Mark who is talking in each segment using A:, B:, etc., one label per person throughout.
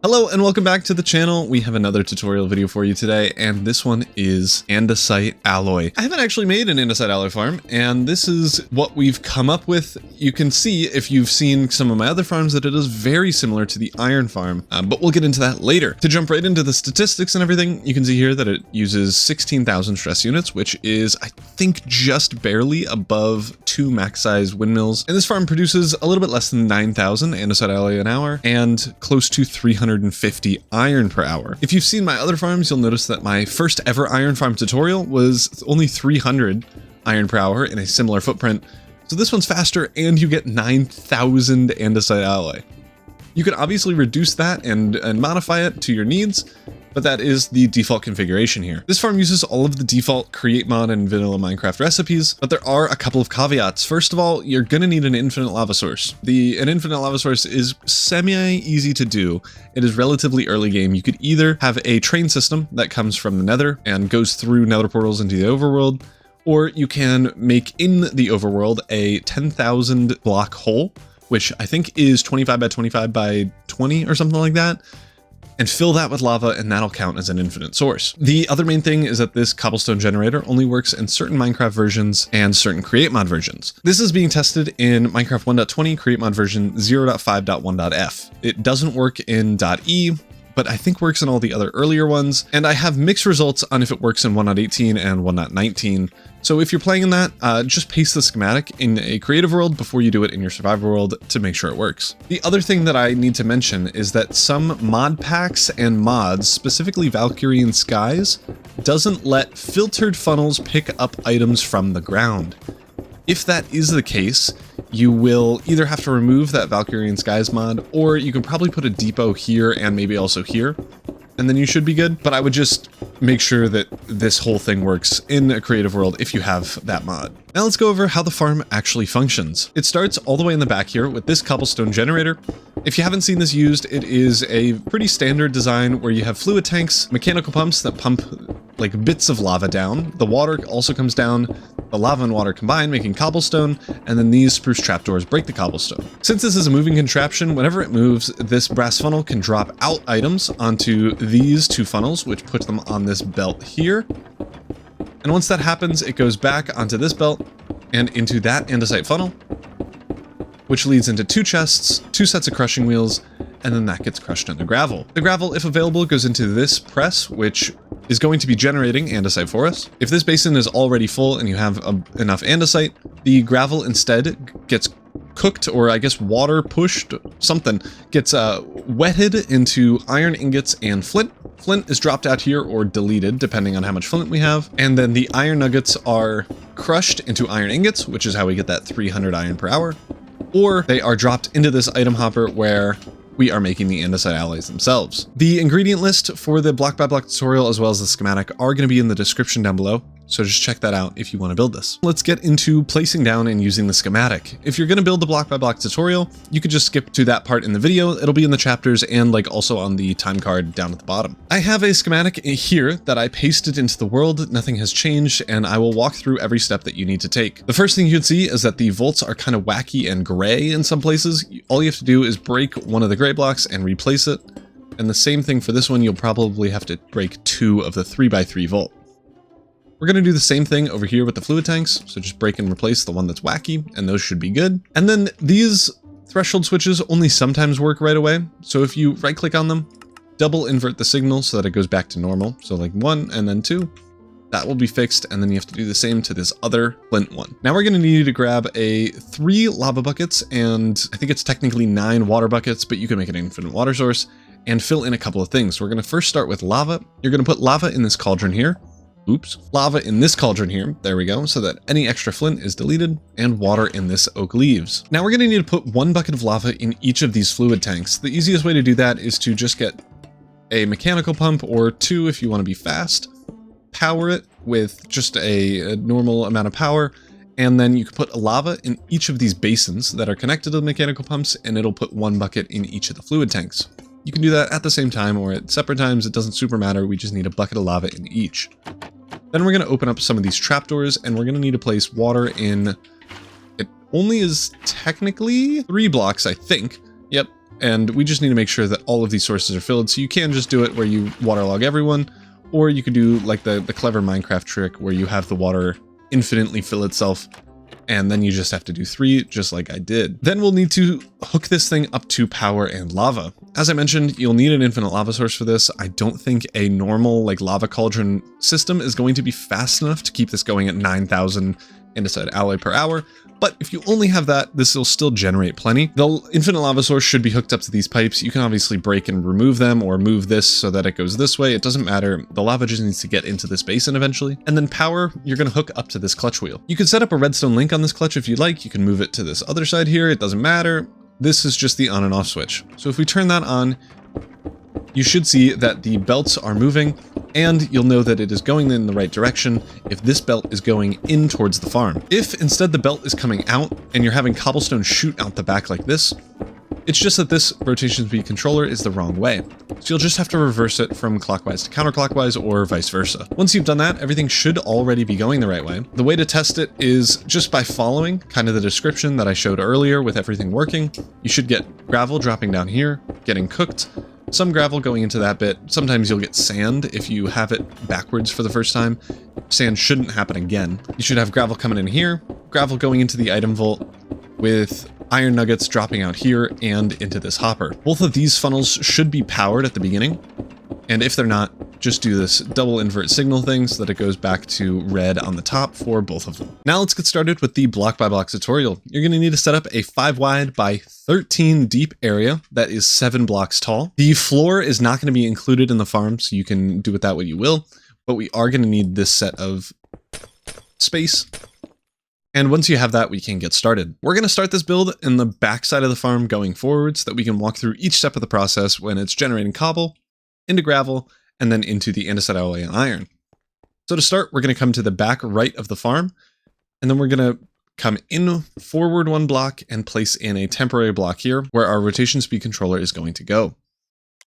A: Hello and welcome back to the channel. We have another tutorial video for you today, and this one is andesite alloy. I haven't actually made an andesite alloy farm, and this is what we've come up with. You can see if you've seen some of my other farms that it is very similar to the iron farm, but we'll get into that later. To jump right into the statistics and everything, you can see here that it uses 16,000 stress units, which is, I think, just barely above 2 max size windmills. And this farm produces a little bit less than 9,000 andesite alloy an hour and close to 350 iron per hour. If you've seen my other farms, you'll notice that my first ever iron farm tutorial was only 300 iron per hour in a similar footprint. So this one's faster and you get 9,000 andesite alloy. You can obviously reduce that and modify it to your needs, but that is the default configuration here. This farm uses all of the default create mod and vanilla Minecraft recipes, but there are a couple of caveats. First of all, you're gonna need an infinite lava source. An infinite lava source is semi-easy to do. It is relatively early game. You could either have a train system that comes from the nether and goes through nether portals into the overworld, or you can make in the overworld a 10,000 block hole, which I think is 25 by 25 by 20 or something like that, and fill that with lava, and that'll count as an infinite source. The other main thing is that this Cobblestone Generator only works in certain Minecraft versions and certain Create Mod versions. This is being tested in Minecraft 1.20 Create Mod version 0.5.1.f. It doesn't work in .e, but I think works in all the other earlier ones, and I have mixed results on if it works in 1.18 and 1.19. So if you're playing in that, just paste the schematic in a creative world before you do it in your survival world to make sure it works. The other thing that I need to mention is that some mod packs and mods, specifically Valkyrian Skies, doesn't let filtered funnels pick up items from the ground. If that is the case, you will either have to remove that Valkyrian Skies mod, or you can probably put a depot here and maybe also here, and then you should be good. But I would just make sure that this whole thing works in a creative world if you have that mod. Now let's go over how the farm actually functions. It starts all the way in the back here with this Cobblestone Generator. If you haven't seen this used, it is a pretty standard design where you have fluid tanks, mechanical pumps that pump like bits of lava down. The water also comes down, the lava and water combine, making cobblestone, and then these spruce trapdoors break the cobblestone. Since this is a moving contraption, whenever it moves, this brass funnel can drop out items onto these two funnels, which puts them on this belt here. And once that happens, it goes back onto this belt and into that andesite funnel, which leads into 2 chests, 2 sets of crushing wheels, and then that gets crushed into gravel. The gravel, if available, goes into this press, which is going to be generating andesite for us. If this basin is already full and you have enough andesite, the gravel instead gets cooked, or I guess water pushed, something, gets wetted into iron ingots and flint. Flint is dropped out here or deleted, depending on how much flint we have. And then the iron nuggets are crushed into iron ingots, which is how we get that 300 iron per hour. Or they are dropped into this item hopper where we are making the andesite alloys themselves. The ingredient list for the block by block tutorial as well as the schematic are going to be in the description down below, so just check that out if you want to build this. Let's get into placing down and using the schematic. If you're going to build the block by block tutorial, you could just skip to that part in the video. It'll be in the chapters and like also on the time card down at the bottom. I have a schematic here that I pasted into the world. Nothing has changed, and I will walk through every step that you need to take. The first thing you can see is that the volts are kind of wacky and gray in some places. All you have to do is break one of the gray blocks and replace it. And the same thing for this one, you'll probably have to break 2 of the 3x3 volt. We're going to do the same thing over here with the fluid tanks, so just break and replace the one that's wacky, and those should be good. And then these threshold switches only sometimes work right away, so if you right click on them, double invert the signal so that it goes back to normal, so like 1 and then 2, that will be fixed, and then you have to do the same to this other flint one. Now we're going to need to grab 3 lava buckets, and I think it's technically 9 water buckets, but you can make an infinite water source, and fill in a couple of things. We're going to first start with lava. You're going to put lava in this cauldron here. Oops. Lava in this cauldron here. There we go. So that any extra flint is deleted, and water in this oak leaves. Now we're going to need to put 1 bucket of lava in each of these fluid tanks. The easiest way to do that is to just get a mechanical pump, or 2 if you want to be fast. Power it with just a normal amount of power, and then you can put lava in each of these basins that are connected to the mechanical pumps, and it'll put 1 bucket in each of the fluid tanks. You can do that at the same time or at separate times. It doesn't super matter. We just need a bucket of lava in each. Then we're going to open up some of these trapdoors, and we're going to need to place water in. It only is technically 3 blocks, I think. Yep, And we just need to make sure that all of these sources are filled. So you can just do it where you waterlog everyone, or you could do like the clever Minecraft trick where you have the water infinitely fill itself, and then you just have to do 3, just like I did. Then we'll need to hook this thing up to power and lava. As I mentioned, you'll need an infinite lava source for this. I don't think a normal like lava cauldron system is going to be fast enough to keep this going at 9,000 andesite alloy per hour. But if you only have that, this will still generate plenty. The infinite lava source should be hooked up to these pipes. You can obviously break and remove them or move this so that it goes this way. It doesn't matter. The lava just needs to get into this basin eventually. And then power, you're going to hook up to this clutch wheel. You can set up a redstone link on this clutch if you'd like. You can move it to this other side here. It doesn't matter. This is just the on and off switch. So if we turn that on, you should see that the belts are moving, and you'll know that it is going in the right direction if this belt is going in towards the farm. If instead the belt is coming out and you're having cobblestone shoot out the back like this, it's just that this rotation speed controller is the wrong way. So you'll just have to reverse it from clockwise to counterclockwise or vice versa. Once you've done that, everything should already be going the right way. The way to test it is just by following kind of the description that I showed earlier with everything working. You should get gravel dropping down here, getting cooked, some gravel going into that bit. Sometimes you'll get sand if you have it backwards for the first time. Sand shouldn't happen again. You should have gravel coming in here, gravel going into the item vault, with iron nuggets dropping out here and into this hopper. Both of these funnels should be powered at the beginning, and if they're not, just do this double invert signal thing so that it goes back to red on the top for both of them. Now let's get started with the block by block tutorial. You're going to need to set up a 5 wide by 13 deep area that is 7 blocks tall. The floor is not going to be included in the farm, so you can do with that what you will, but we are going to need this set of space. And once you have that, we can get started. We're going to start this build in the back side of the farm going forward so that we can walk through each step of the process when it's generating cobble, into gravel, and then into the andesite alloy and iron. So to start, we're going to come to the back right of the farm, and then we're going to come in forward 1 block and place in a temporary block here where our rotation speed controller is going to go.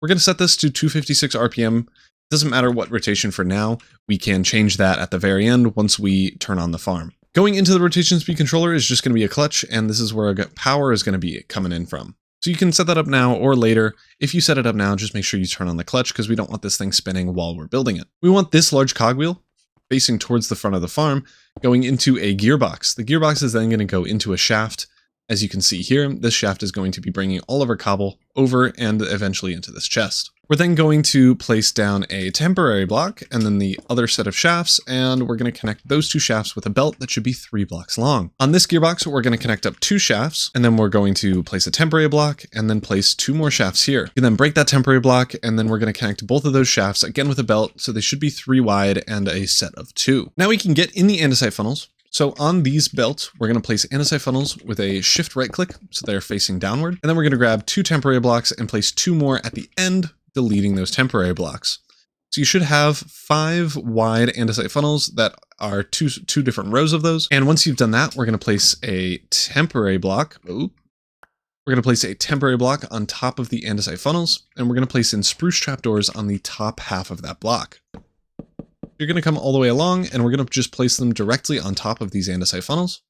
A: We're going to set this to 256 RPM. Doesn't matter what rotation for now. We can change that at the very end once we turn on the farm. Going into the rotation speed controller is just going to be a clutch, and this is where our power is going to be coming in from. So you can set that up now or later. If you set it up now, just make sure you turn on the clutch because we don't want this thing spinning while we're building it. We want this large cogwheel facing towards the front of the farm going into a gearbox. The gearbox is then going to go into a shaft. As you can see here, this shaft is going to be bringing all of our cobble over and eventually into this chest. We're then going to place down a temporary block and then the other set of shafts, and we're going to connect those 2 shafts with a belt that should be 3 blocks long. On this gearbox, we're going to connect up 2 shafts, and then we're going to place a temporary block and then place 2 more shafts here. You can then break that temporary block, and then we're going to connect both of those shafts again with a belt, so they should be 3 wide and a set of 2. Now we can get in the andesite funnels. So on these belts, we're going to place andesite funnels with a shift right click so they're facing downward. And then we're going to grab 2 temporary blocks and place 2 more at the end, deleting those temporary blocks. So you should have 5 wide andesite funnels that are two different rows of those. And once you've done that, we're going to place a temporary block. We're going to place a temporary block on top of the andesite funnels, and we're going to place in spruce trapdoors on the top half of that block. You're going to come all the way along, and we're going to just place them directly on top of these andesite funnels.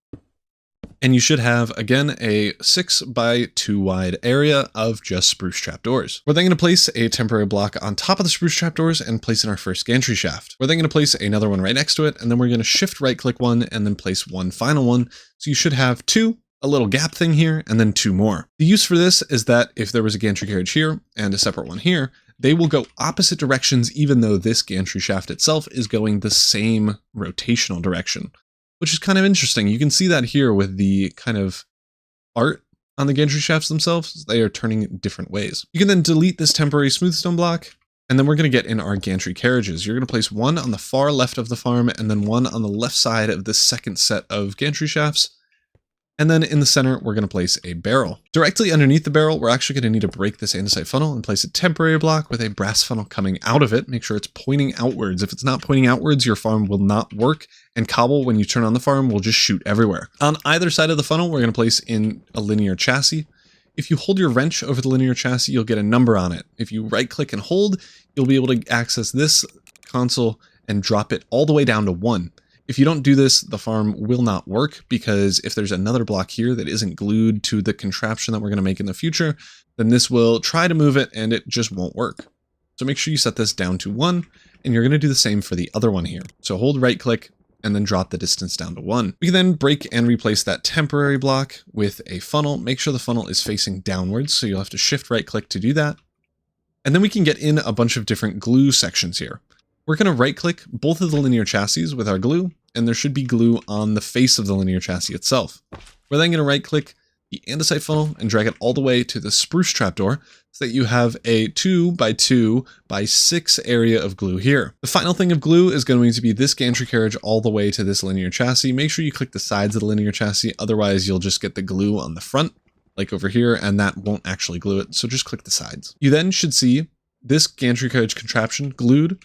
A: And you should have, again, a 6 by 2 wide area of just spruce trapdoors. We're then going to place a temporary block on top of the spruce trapdoors and place in our first gantry shaft. We're then going to place another one right next to it, and then we're going to shift right click one and then place one final one. So you should have 2, a little gap thing here, and then 2 more. The use for this is that if there was a gantry carriage here and a separate one here, they will go opposite directions even though this gantry shaft itself is going the same rotational direction, which is kind of interesting. You can see that here with the kind of art on the gantry shafts themselves. They are turning different ways. You can then delete this temporary smooth stone block, and then we're going to get in our gantry carriages. You're going to place one on the far left of the farm and then one on the left side of the second set of gantry shafts. And then in the center, we're going to place a barrel. Directly underneath the barrel, we're actually going to need to break this andesite funnel and place a temporary block with a brass funnel coming out of it. Make sure it's pointing outwards. If it's not pointing outwards, your farm will not work, and cobble, when you turn on the farm, will just shoot everywhere. On either side of the funnel, we're going to place in a linear chassis. If you hold your wrench over the linear chassis, you'll get a number on it. If you right click and hold, you'll be able to access this console and drop it all the way down to 1. If you don't do this, the farm will not work, because if there's another block here that isn't glued to the contraption that we're going to make in the future, then this will try to move it and it just won't work. So make sure you set this down to 1, and you're going to do the same for the other one here. So hold right click and then drop the distance down to 1. We can then break and replace that temporary block with a funnel. Make sure the funnel is facing downwards, so you'll have to shift right click to do that. And then we can get in a bunch of different glue sections here. We're going to right click both of the linear chassis with our glue, and there should be glue on the face of the linear chassis itself. We're then going to right click the andesite funnel and drag it all the way to the spruce trapdoor so that you have a 2 by 2 by 6 area of glue here. The final thing of glue is going to be this gantry carriage all the way to this linear chassis. Make sure you click the sides of the linear chassis, otherwise you'll just get the glue on the front, like over here, and that won't actually glue it, so just click the sides. You then should see this gantry carriage contraption glued.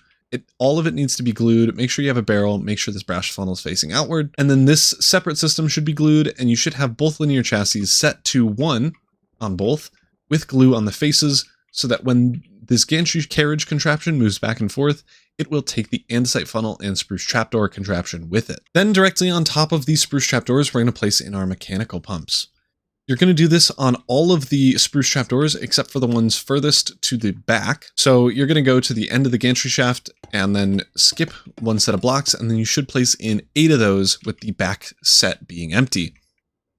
A: All of it needs to be glued. Make sure you have a barrel, make sure this brass funnel is facing outward, and then this separate system should be glued, and you should have both linear chassis set to 1 on both with glue on the faces, so that when this gantry carriage contraption moves back and forth, it will take the andesite funnel and spruce trapdoor contraption with it. Then directly on top of these spruce trapdoors, we're going to place in our mechanical pumps. You're going to do this on all of the spruce trapdoors except for the ones furthest to the back. So you're going to go to the end of the gantry shaft and then skip one set of blocks, and then you should place in 8 of those with the back set being empty.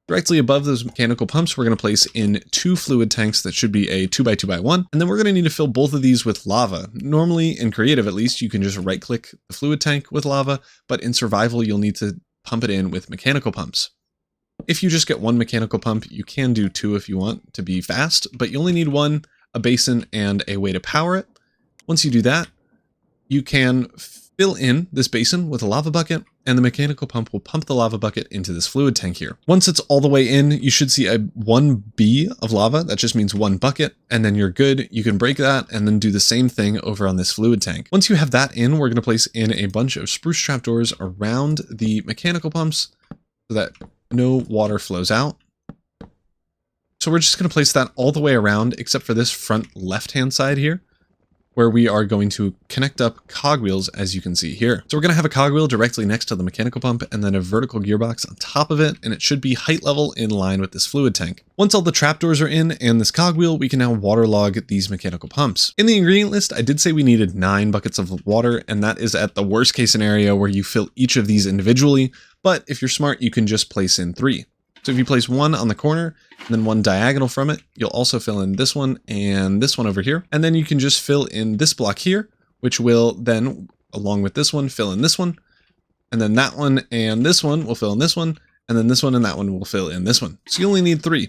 A: Directly above those mechanical pumps, we're going to place in 2 fluid tanks that should be a 2 by 2 by 1, and then we're going to need to fill both of these with lava. Normally, in creative at least, you can just right click the fluid tank with lava, but in survival, you'll need to pump it in with mechanical pumps. If you just get 1 mechanical pump, you can do 2 if you want to be fast, but you only need 1, a basin, and a way to power it. Once you do that, you can fill in this basin with a lava bucket, and the mechanical pump will pump the lava bucket into this fluid tank here. Once it's all the way in, you should see a 1B of lava. That just means 1 bucket, and then you're good. You can break that and then do the same thing over on this fluid tank. Once you have that in, we're going to place in a bunch of spruce trapdoors around the mechanical pumps so that no water flows out. So we're just going to place that all the way around except for this front left-hand side here, where we are going to connect up cogwheels, as you can see here. So we're going to have a cogwheel directly next to the mechanical pump and then a vertical gearbox on top of it, and it should be height level in line with this fluid tank. Once all the trapdoors are in and this cogwheel, we can now waterlog these mechanical pumps. In the ingredient list, I did say we needed 9 buckets of water, and that is at the worst case scenario where you fill each of these individually, but if you're smart, you can just place in 3. So if you place 1 on the corner and then 1 diagonal from it, you'll also fill in this one and this one over here. And then you can just fill in this block here, which will then, along with this one, fill in this one. And then that one and this one will fill in this one. And then this one and that one will fill in this one. So you only need 3,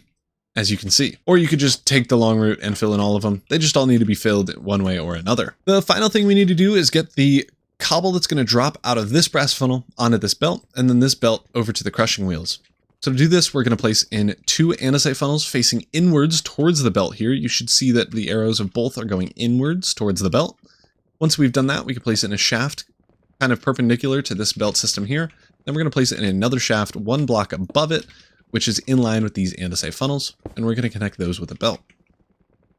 A: as you can see. Or you could just take the long route and fill in all of them. They just all need to be filled one way or another. The final thing we need to do is get the cobble that's going to drop out of this brass funnel onto this belt, and then this belt over to the crushing wheels. So to do this, we're going to place in 2 andesite funnels facing inwards towards the belt here. You should see that the arrows of both are going inwards towards the belt. Once we've done that, we can place it in a shaft kind of perpendicular to this belt system here. Then we're going to place it in another shaft 1 block above it, which is in line with these andesite funnels, and we're going to connect those with a belt.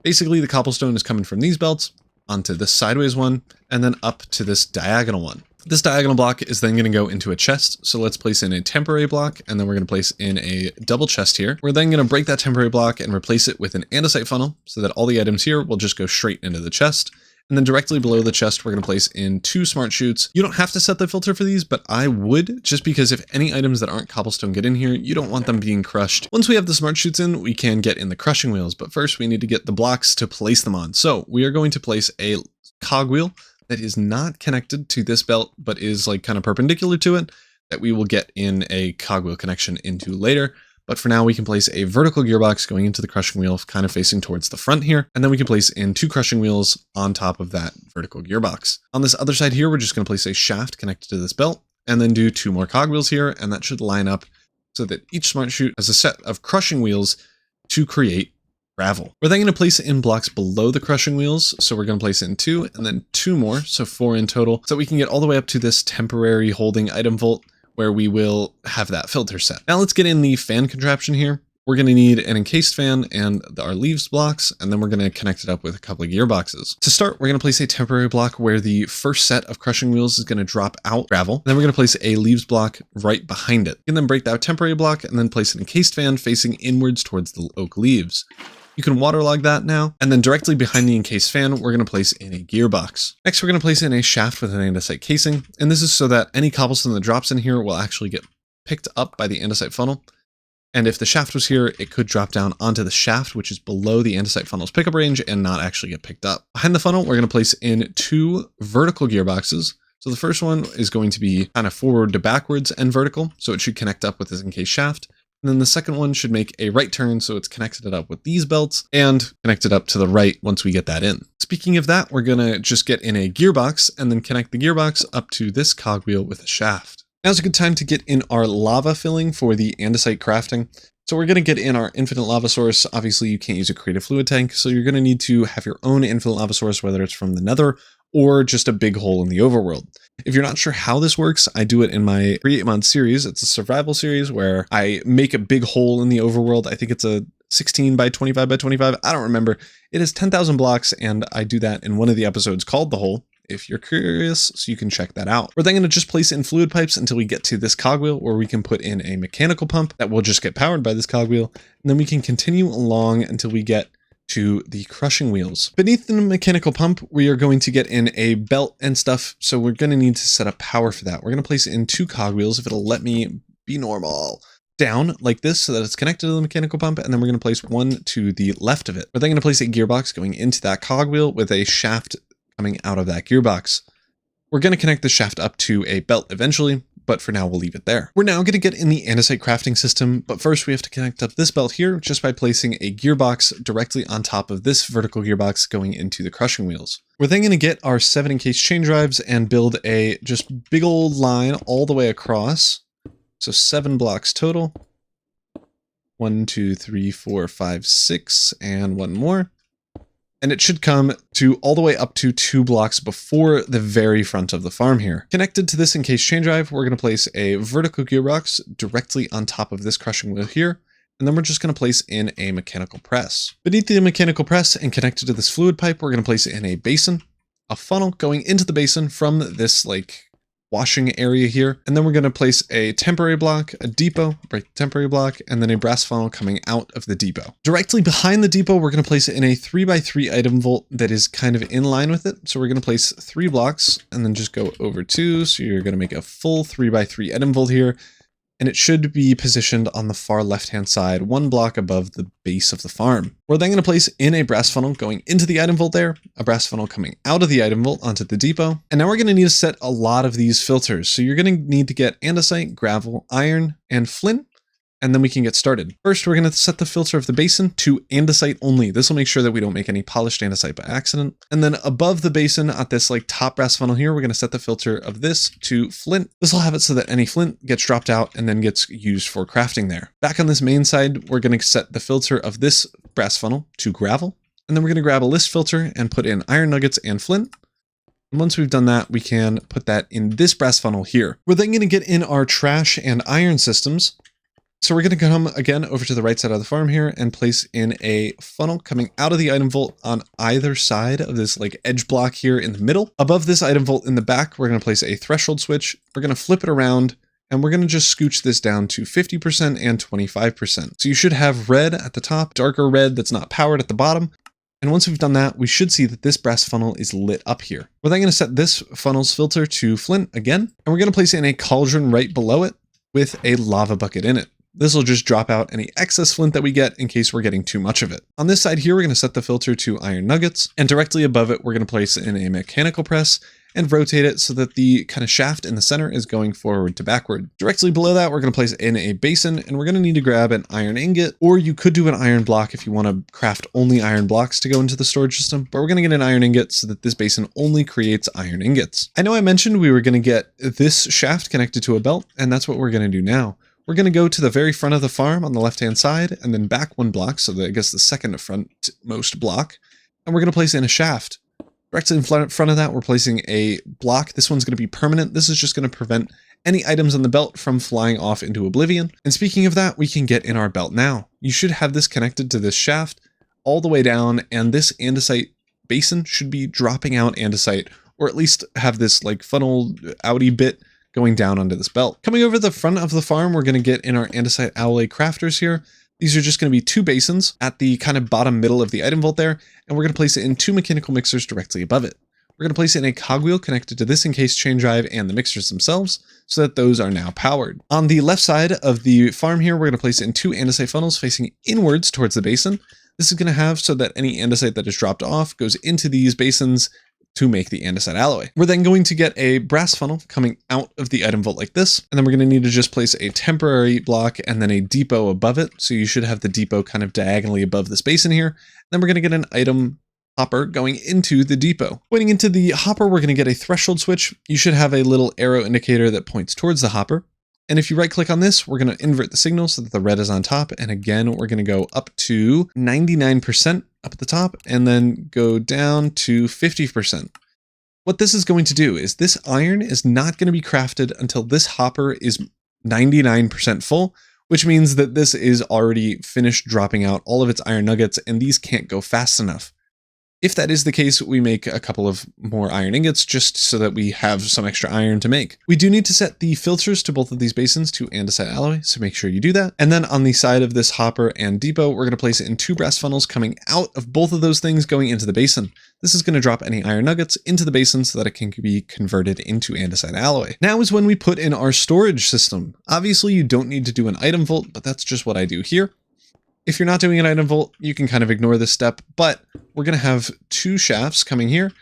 A: Basically, the cobblestone is coming from these belts onto this sideways one, and then up to this diagonal one. This diagonal block is then going to go into a chest, so let's place in a temporary block, and then we're going to place in a double chest here. We're then going to break that temporary block and replace it with an andesite funnel, so that all the items here will just go straight into the chest. And then directly below the chest, we're going to place in 2 smart chutes. You don't have to set the filter for these, but I would, just because if any items that aren't cobblestone get in here, you don't want them being crushed. Once we have the smart chutes in, we can get in the crushing wheels, but first we need to get the blocks to place them on. So we are going to place a cogwheel that is not connected to this belt, but is like kind of perpendicular to it, that we will get in a cogwheel connection into later. But for now, we can place a vertical gearbox going into the crushing wheel, kind of facing towards the front here. And then we can place in 2 crushing wheels on top of that vertical gearbox. On this other side here, we're just going to place a shaft connected to this belt and then do 2 more cogwheels here. And that should line up so that each smart chute has a set of crushing wheels to create gravel. We're then going to place in blocks below the crushing wheels. So we're going to place in 2 and then 2 more. So 4 in total. So we can get all the way up to this temporary holding item vault, where we will have that filter set. Now let's get in the fan contraption here. we're going to need an encased fan and our leaves blocks, and then we're going to connect it up with a couple of gearboxes. To start, we're going to place a temporary block where the first set of crushing wheels is going to drop out gravel. And then we're going to place a leaves block right behind it. And then break that temporary block and then place an encased fan facing inwards towards the oak leaves. You can waterlog that now. And then directly behind the encased fan, we're going to place in a gearbox. Next, we're going to place in a shaft with an andesite casing. And this is so that any cobblestone that drops in here will actually get picked up by the andesite funnel. And if the shaft was here, it could drop down onto the shaft, which is below the andesite funnel's pickup range and not actually get picked up. Behind the funnel, we're going to place in 2 vertical gearboxes. So the first one is going to be kind of forward to backwards and vertical. So it should connect up with this encased shaft. And then the second one should make a right turn, so it's connected up with these belts and connected up to the right once we get that in. Speaking of that, we're going to just get in a gearbox and then connect the gearbox up to this cogwheel with a shaft. Now's a good time to get in our lava filling for the andesite crafting. So we're going to get in our infinite lava source. Obviously, you can't use a creative fluid tank, so you're going to need to have your own infinite lava source, whether it's from the nether or just a big hole in the overworld. If you're not sure how this works, I do it in my Create Mod series. It's a survival series where I make a big hole in the overworld. I think it's a 16 by 25 by 25. I don't remember. It is 10,000 blocks, and I do that in one of the episodes called The Hole. If you're curious, so you can check that out. We're then going to just place in fluid pipes until we get to this cogwheel where we can put in a mechanical pump that will just get powered by this cogwheel. And then we can continue along until we get to the crushing wheels. Beneath the mechanical pump, we are going to get in a belt and stuff. So we're going to need to set up power for that. We're going to place in 2 cogwheels if it'll let me be normal. Down like this so that it's connected to the mechanical pump, and then we're going to place one to the left of it. We're then going to place a gearbox going into that cogwheel with a shaft coming out of that gearbox. We're going to connect the shaft up to a belt eventually, but for now we'll leave it there. We're now going to get in the andesite crafting system, but first we have to connect up this belt here just by placing a gearbox directly on top of this vertical gearbox going into the crushing wheels. We're then going to get our 7 encased chain drives and build a just big old line all the way across. So 7 blocks total. 1, 2, 3, 4, 5, 6, and 1 more. And it should come to all the way up to 2 blocks before the very front of the farm here. Connected to this encased chain drive, we're going to place a vertical gearbox directly on top of this crushing wheel here. And then we're just going to place in a mechanical press. Beneath the mechanical press and connected to this fluid pipe, we're going to place in a basin, a funnel going into the basin from this washing area here. And then we're going to place a temporary block, a depot, break the temporary block, and then a brass funnel coming out of the depot. Directly behind the depot, we're going to place it in a 3x3 item vault that is kind of in line with it. So we're going to place 3 blocks and then just go over 2. So you're going to make a full 3x3 item vault here. And it should be positioned on the far left-hand side, 1 block above the base of the farm. We're then going to place in a brass funnel going into the item vault there, a brass funnel coming out of the item vault onto the depot. And now we're going to need to set a lot of these filters. So you're going to need to get andesite, gravel, iron, and flint, and then we can get started. First, we're going to set the filter of the basin to andesite only. This will make sure that we don't make any polished andesite by accident. And then above the basin at this top brass funnel here, we're going to set the filter of this to flint. This will have it so that any flint gets dropped out and then gets used for crafting there. Back on this main side, we're going to set the filter of this brass funnel to gravel. And then we're going to grab a list filter and put in iron nuggets and flint. And once we've done that, we can put that in this brass funnel here. We're then going to get in our trash and iron systems. So we're going to come again over to the right side of the farm here and place in a funnel coming out of the item vault on either side of this edge block here in the middle. Above this item vault in the back, we're going to place a threshold switch. We're going to flip it around and we're going to just scooch this down to 50% and 25%. So you should have red at the top, darker red that's not powered at the bottom. And once we've done that, we should see that this brass funnel is lit up here. We're then going to set this funnel's filter to flint again, and we're going to place in a cauldron right below it with a lava bucket in it. This will just drop out any excess flint that we get in case we're getting too much of it. On this side here, we're going to set the filter to iron nuggets, and directly above it, we're going to place in a mechanical press and rotate it so that the kind of shaft in the center is going forward to backward. Directly below that, we're going to place in a basin, and we're going to need to grab an iron ingot, or you could do an iron block if you want to craft only iron blocks to go into the storage system, but we're going to get an iron ingot so that this basin only creates iron ingots. I know I mentioned we were going to get this shaft connected to a belt, and that's what we're going to do now. We're going to go to the very front of the farm on the left-hand side and then back 1 block. So I guess the second frontmost block. And we're going to place in a shaft. Directly in front of that, we're placing a block. This one's going to be permanent. This is just going to prevent any items on the belt from flying off into oblivion. And speaking of that, we can get in our belt now. You should have this connected to this shaft all the way down, and this andesite basin should be dropping out andesite, or at least have this like funnel outy bit going down onto this belt. Coming over the front of the farm, we're going to get in our andesite alloy crafters here. These are just going to be 2 basins at the kind of bottom middle of the item vault there, and we're going to place it in 2 mechanical mixers directly above it. We're going to place it in a cogwheel connected to this encased chain drive and the mixers themselves, so that those are now powered. On the left side of the farm here, we're going to place it in 2 andesite funnels facing inwards towards the basin. This is going to have so that any andesite that is dropped off goes into these basins to make the andesite alloy. We're then going to get a brass funnel coming out of the item vault like this, and then we're going to need to just place a temporary block and then a depot above it. So you should have the depot kind of diagonally above this basin here. Then we're going to get an item hopper going into the depot. Pointing into the hopper, we're going to get a threshold switch. You should have a little arrow indicator that points towards the hopper. And if you right click on this, we're going to invert the signal so that the red is on top. And again, we're going to go up to 99% up at the top and then go down to 50%. What this is going to do is this iron is not going to be crafted until this hopper is 99% full, which means that this is already finished dropping out all of its iron nuggets and these can't go fast enough. If that is the case, we make a couple of more iron ingots just so that we have some extra iron to make. We do need to set the filters to both of these basins to andesite alloy, so make sure you do that. And then on the side of this hopper and depot, we're going to place it in 2 brass funnels coming out of both of those things going into the basin. This is going to drop any iron nuggets into the basin so that it can be converted into andesite alloy. Now is when we put in our storage system. Obviously, you don't need to do an item vault, but that's just what I do here. If you're not doing an item vault, you can kind of ignore this step, but we're going to have 2 shafts coming here,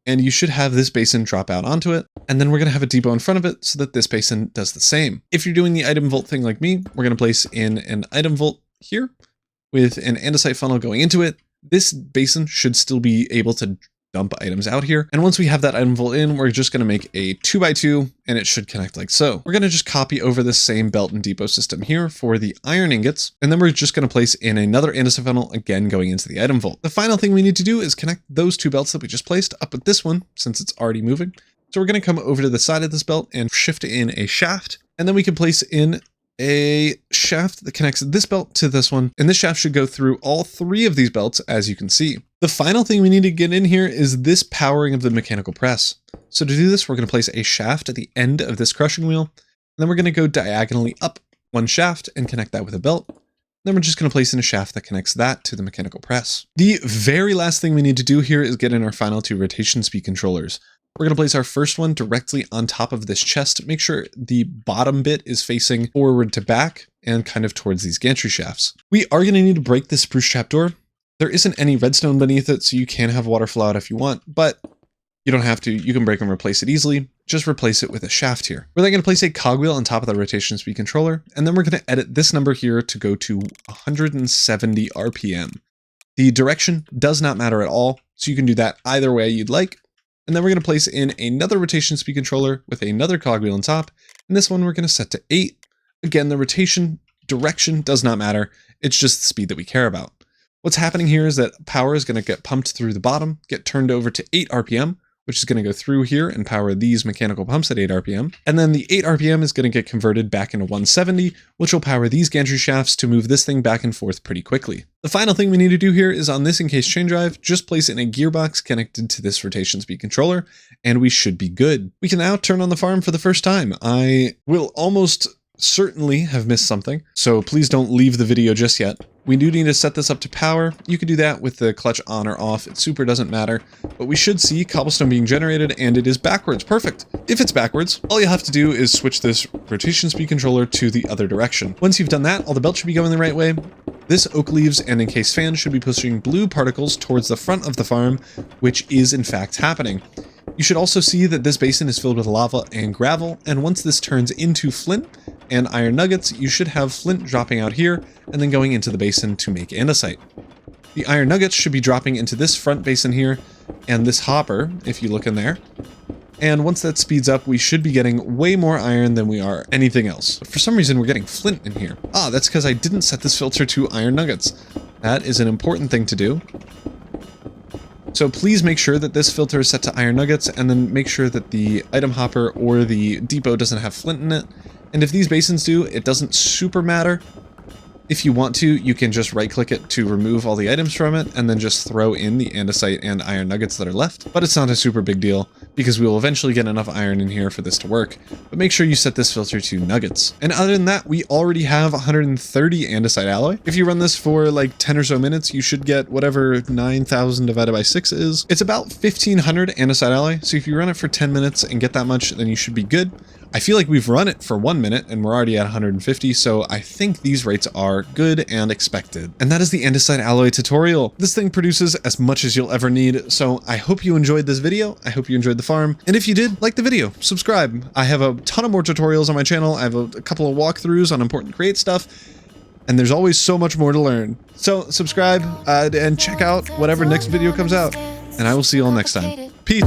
A: and you should have this basin drop out onto it, and then we're going to have a depot in front of it so that this basin does the same. If you're doing the item vault thing like me, we're going to place in an item vault here with an andesite funnel going into it. This basin should still be able to dump items out here. And once we have that item vault in, we're just going to make a 2x2 and it should connect like so. We're going to just copy over this same belt and depot system here for the iron ingots. And then we're just going to place in another andesite funnel again going into the item vault. The final thing we need to do is connect those 2 belts that we just placed up with this one since it's already moving. So we're going to come over to the side of this belt and shift in a shaft. And then we can place in a shaft that connects this belt to this one, and this shaft should go through all 3 of these belts, as you can see. The final thing we need to get in here is this powering of the mechanical press. So to do this, we're going to place a shaft at the end of this crushing wheel, and then we're going to go diagonally up 1 shaft and connect that with a belt. Then we're just going to place in a shaft that connects that to the mechanical press. The very last thing we need to do here is get in our final 2 rotation speed controllers. We're going to place our first one directly on top of this chest. Make sure the bottom bit is facing forward to back and kind of towards these gantry shafts. We are going to need to break this spruce trapdoor. There isn't any redstone beneath it, so you can have water flow out if you want, but you don't have to. You can break and replace it easily. Just replace it with a shaft here. We're then going to place a cogwheel on top of the rotation speed controller, and then we're going to edit this number here to go to 170 RPM. The direction does not matter at all, so you can do that either way you'd like. And then we're going to place in another rotation speed controller with another cogwheel on top. And this one we're going to set to 8. Again, the rotation direction does not matter. It's just the speed that we care about. What's happening here is that power is going to get pumped through the bottom, get turned over to 8 RPM, which is going to go through here and power these mechanical pumps at 8 RPM. And then the 8 RPM is going to get converted back into 170, which will power these gantry shafts to move this thing back and forth pretty quickly. The final thing we need to do here is on this encased chain drive, just place in a gearbox connected to this rotation speed controller, and we should be good. We can now turn on the farm for the first time. I will almost certainly have missed something, so please don't leave the video just yet. We do need to set this up to power. You can do that with the clutch on or off. It super doesn't matter, but we should see cobblestone being generated and it is backwards. Perfect. If it's backwards, all you have to do is switch this rotation speed controller to the other direction. Once you've done that, all the belts should be going the right way. This oak leaves and encased fan should be pushing blue particles towards the front of the farm, which is in fact happening. You should also see that this basin is filled with lava and gravel, and once this turns into flint and iron nuggets, you should have flint dropping out here and then going into the basin to make andesite. The iron nuggets should be dropping into this front basin here and this hopper, if you look in there. And once that speeds up, we should be getting way more iron than we are anything else. But for some reason, we're getting flint in here. Ah, that's because I didn't set this filter to iron nuggets. That is an important thing to do. So please make sure that this filter is set to iron nuggets, and then make sure that the item hopper or the depot doesn't have flint in it. And if these basins do, it doesn't super matter. If you want to, you can just right-click it to remove all the items from it, and then just throw in the andesite and iron nuggets that are left. But it's not a super big deal, because we will eventually get enough iron in here for this to work. But make sure you set this filter to nuggets. And other than that, we already have 130 andesite alloy. If you run this for like 10 or so minutes, you should get whatever 9,000 divided by 6 is. It's about 1,500 andesite alloy, so if you run it for 10 minutes and get that much, then you should be good. I feel like we've run it for 1 minute and we're already at 150, so I think these rates are good and expected. And that is the andesite alloy tutorial. This thing produces as much as you'll ever need, so I hope you enjoyed this video. I hope you enjoyed the farm. And if you did, like the video, subscribe. I have a ton of more tutorials on my channel. I have a couple of walkthroughs on important create stuff, and there's always so much more to learn. So subscribe and check out whatever next video comes out, and I will see you all next time. Peace.